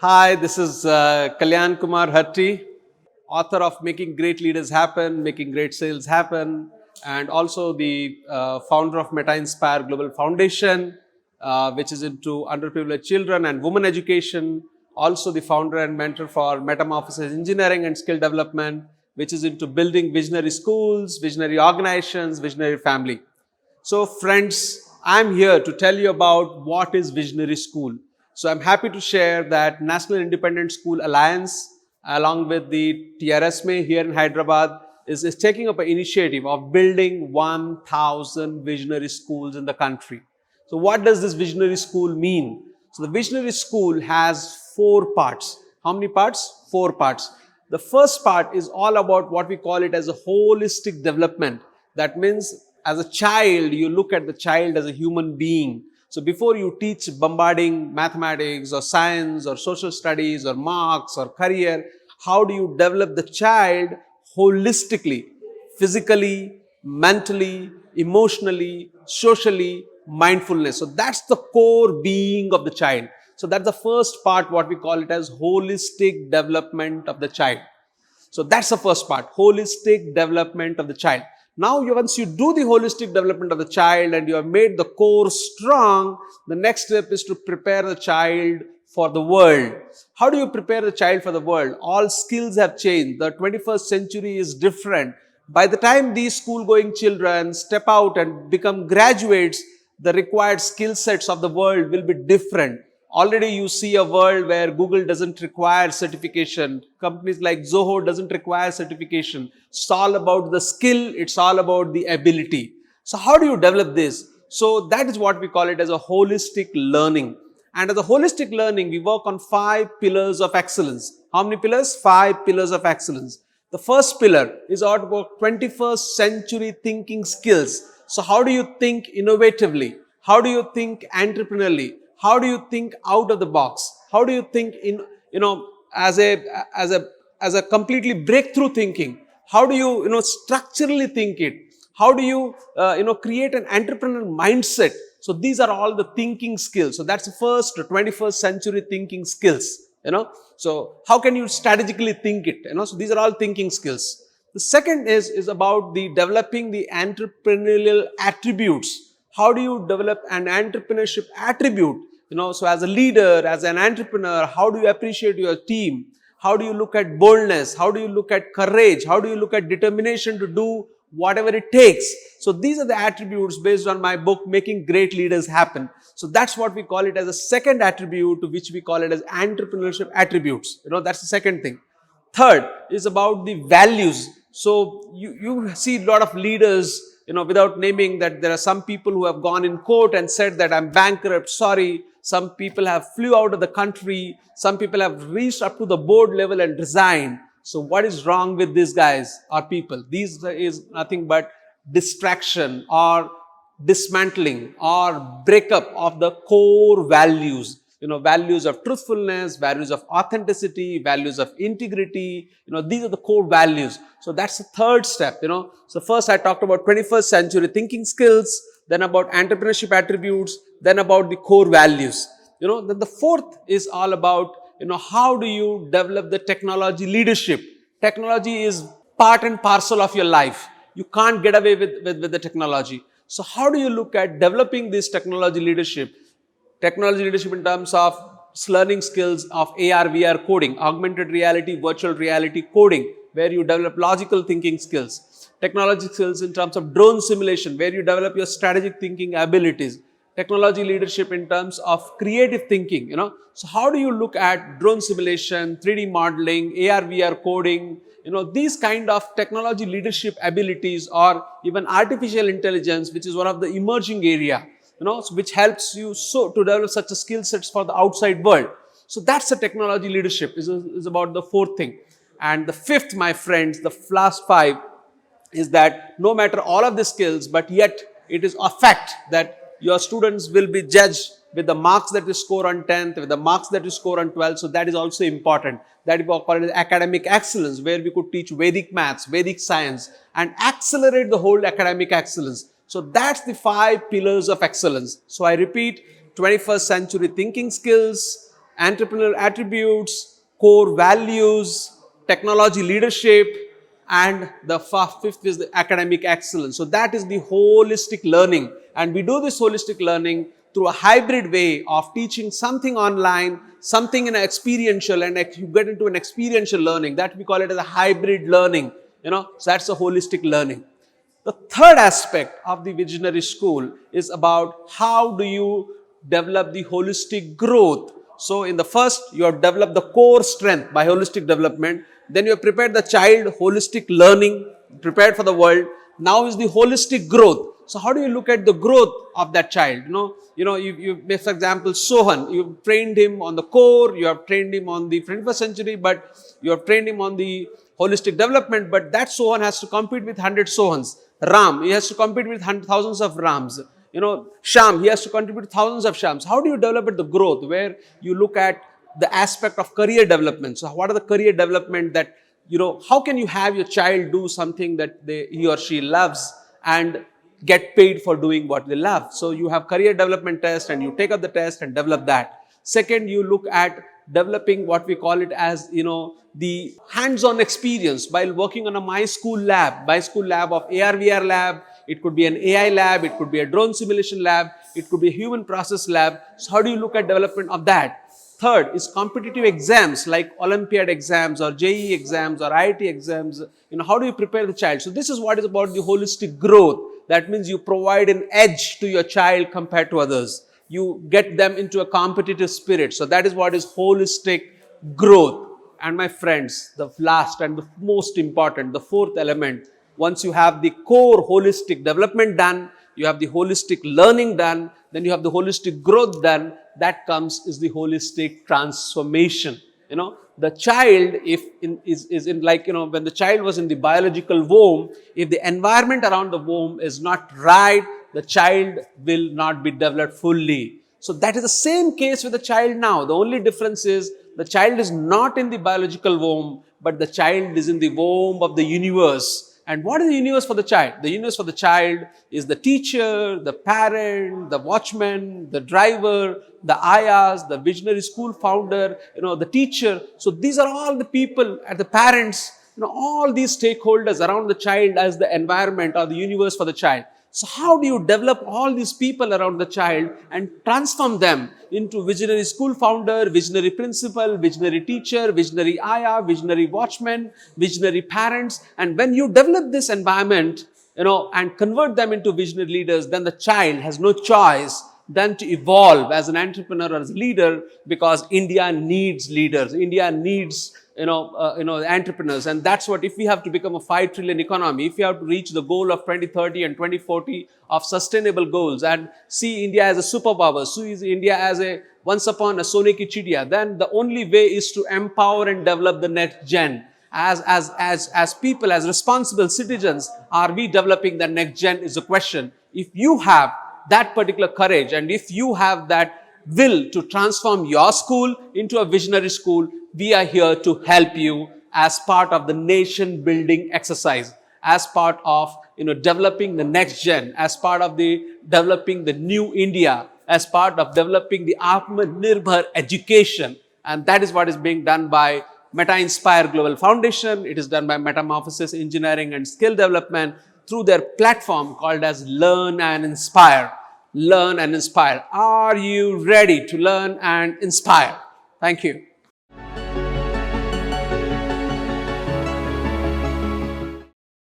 Hi, this is Kalyan Kumar Hatti, author of Making Great Leaders Happen, Making Great Sales Happen, and also the founder of Metainspire Global Foundation, which is into underprivileged children and women education. Also, the founder and mentor for Metamorphosis Engineering and Skill Development, which is into building visionary schools, visionary organizations, visionary family. So friends, I'm here to tell you about what is Visionary School. So I'm happy to share that National Independent School Alliance along with the TRSMA here in Hyderabad is taking up an initiative of building 1,000 visionary schools in the country. So what does this visionary school mean? So the visionary school has 4 parts. How many parts? 4 parts. The first part is all about what we call it as a holistic development. That means as a child, you look at the child as a human being. So before you teach bombarding mathematics or science or social studies or marks or career, how do you develop the child holistically, physically, mentally, emotionally, socially, mindfulness. So that's the core being of the child. So that's the first part, what we call it as holistic development of the child. So that's the first part, holistic development of the child. Now, once you do the holistic development of the child and you have made the core strong, the next step is to prepare the child for the world. How do you prepare the child for the world? All skills have changed. The 21st century is different. By the time these school-going children step out and become graduates, the required skill sets of the world will be different. Already you see a world where Google doesn't require certification. Companies like Zoho doesn't require certification. It's all about the skill. It's all about the ability. So how do you develop this? So that is what we call it as a holistic learning. And as a holistic learning, we work on 5 pillars of excellence. How many pillars? 5 pillars of excellence. The first pillar is all about 21st century thinking skills. So how do you think innovatively? How do you think entrepreneurially? How do you think out of the box? How do you think in, as a completely breakthrough thinking? How do you, structurally think it? How do you, create an entrepreneurial mindset? So these are all the thinking skills. So that's the first 21st century thinking skills. So how can you strategically think it? So these are all thinking skills. The second is about the developing the entrepreneurial attributes. How do you develop an entrepreneurship attribute? So as a leader, as an entrepreneur, how do you appreciate your team? How do you look at boldness? How do you look at courage? How do you look at determination to do whatever it takes? So these are the attributes based on my book, Making Great Leaders Happen. So that's what we call it as a second attribute, which we call it as entrepreneurship attributes. That's the second thing. Third is about the values. So you see a lot of leaders, without naming that there are some people who have gone in court and said that I'm bankrupt, sorry. Some people have flew out of the country. Some people have reached up to the board level and resigned. So what is wrong with these guys or people? These is nothing but distraction or dismantling or breakup of the core values. Values of truthfulness, values of authenticity, values of integrity. These are the core values. So that's the third step. So first I talked about 21st century thinking skills, then about entrepreneurship attributes, then about the core values. Then the fourth is all about, how do you develop the technology leadership? Technology is part and parcel of your life. You can't get away with the technology. So how do you look at developing this technology leadership? Technology leadership in terms of learning skills of AR, VR coding, augmented reality, virtual reality coding, where you develop logical thinking skills. Technology skills in terms of drone simulation, where you develop your strategic thinking abilities. Technology leadership in terms of creative thinking, So how do you look at drone simulation, 3D modeling, AR, VR coding, these kind of technology leadership abilities, or even artificial intelligence, which is one of the emerging area, which helps you to develop such a skill sets for the outside world. So that's the technology leadership is about the fourth thing. And the fifth, my friends, the last 5 is that no matter all of the skills, but yet it is a fact that your students will be judged with the marks that you score on 10th, with the marks that you score on 12th. So that is also important. That is called academic excellence, where we could teach Vedic maths, Vedic science, and accelerate the whole academic excellence. So that's the 5 pillars of excellence. So I repeat, 21st century thinking skills, entrepreneurial attributes, core values, technology leadership, and the fifth is the academic excellence. So that is the holistic learning, and we do this holistic learning through a hybrid way of teaching something online, something in an experiential, and you get into an experiential learning. That we call it as a hybrid learning. So that's a holistic learning. The third aspect of the visionary school is about how do you develop the holistic growth. So in the first, you have developed the core strength by holistic development. Then you have prepared the child, holistic learning, prepared for the world. Now is the holistic growth. So how do you look at the growth of that child? You for example, Sohan, you trained him on the core, you have trained him on the 21st century, but you have trained him on the holistic development, but that Sohan has to compete with 100 Sohans. Ram, he has to compete with thousands of Rams. Sham, he has to contribute thousands of Shams. How do you develop the growth where you look at the aspect of career development? So what are the career development that, how can you have your child do something that he or she loves and get paid for doing what they love? So you have career development test and you take up the test and develop that. Second, you look at developing what we call it as, the hands-on experience while working on a My School lab of AR/VR lab. It could be an AI lab, it could be a drone simulation lab, it could be a human process lab. So how do you look at development of that? Third is competitive exams like Olympiad exams or JEE exams or IIT exams. How do you prepare the child? So this is what is about the holistic growth. That means you provide an edge to your child compared to others. You get them into a competitive spirit. So that is what is holistic growth. And my friends, the last and the most important, the fourth element, once you have the core holistic development done, you have the holistic learning done, then you have the holistic growth done, that comes is the holistic transformation. The child, when the child was in the biological womb, if the environment around the womb is not right, the child will not be developed fully. So that is the same case with the child now. The only difference is the child is not in the biological womb, but the child is in the womb of the universe. And what is the universe for the child? The universe for the child is the teacher, the parent, the watchman, the driver, the ayahs, the visionary school founder, the teacher. So these are all the people and the parents, all these stakeholders around the child as the environment or the universe for the child. So how do you develop all these people around the child and transform them into visionary school founder, visionary principal, visionary teacher, visionary ayah, visionary watchman, visionary parents? And when you develop this environment, and convert them into visionary leaders, then the child has no choice than to evolve as an entrepreneur or as a leader, because India needs leaders. India needs entrepreneurs. And that's what, if we have to become a 5 trillion economy, if we have to reach the goal of 2030 and 2040 of sustainable goals and see India as a superpower, see India as once upon a Sone ki chidiya, then the only way is to empower and develop the next gen. As people, as responsible citizens, are we developing the next gen is a question. If you have that particular courage and if you have that will to transform your school into a visionary school, we are here to help you as part of the nation building exercise, as part of developing the next gen, as part of the developing the new India, as part of developing the Atmanirbhar education. And that is what is being done by Metainspire Global Foundation. It is done by Metamorphosis Engineering and Skill Development through their platform called as Learn and Inspire. Learn and inspire. Are you ready to learn and inspire? Thank you.